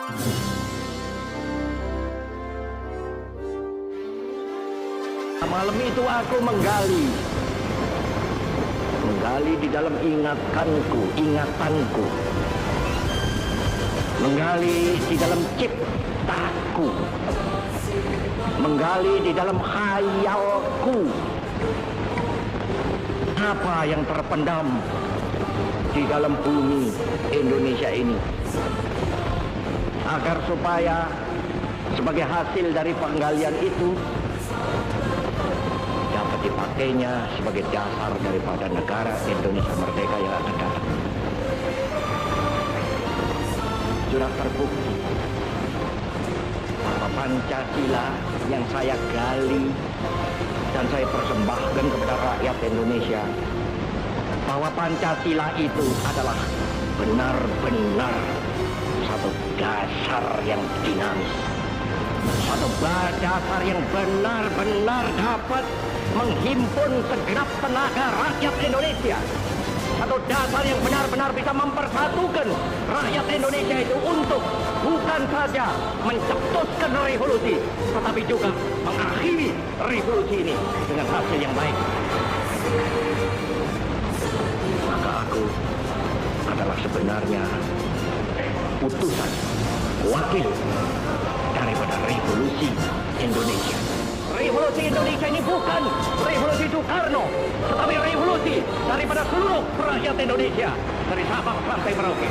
Malam itu aku menggali di dalam ingatanku, menggali di dalam ciptaku, menggali di dalam khayalku. Apa yang terpendam di dalam bumi Indonesia ini, agar supaya sebagai hasil dari penggalian itu dapat dipakainya sebagai dasar daripada negara Indonesia merdeka yang akan datang. Sudah terbukti bahwa Pancasila yang saya gali dan saya persembahkan kepada rakyat Indonesia, bahwa Pancasila itu adalah benar-benar satu dasar yang dinamis, satu dasar yang benar-benar dapat menghimpun segenap tenaga rakyat Indonesia, satu dasar yang benar-benar bisa mempersatukan rakyat Indonesia itu untuk bukan saja mencetuskan revolusi, tetapi juga mengakhiri revolusi ini dengan hasil yang baik. Maka aku adalah sebenarnya utusan wakil daripada revolusi Indonesia. Revolusi Indonesia ini bukan revolusi Soekarno, tetapi revolusi daripada seluruh rakyat Indonesia, dari Sabang sampai Merauke.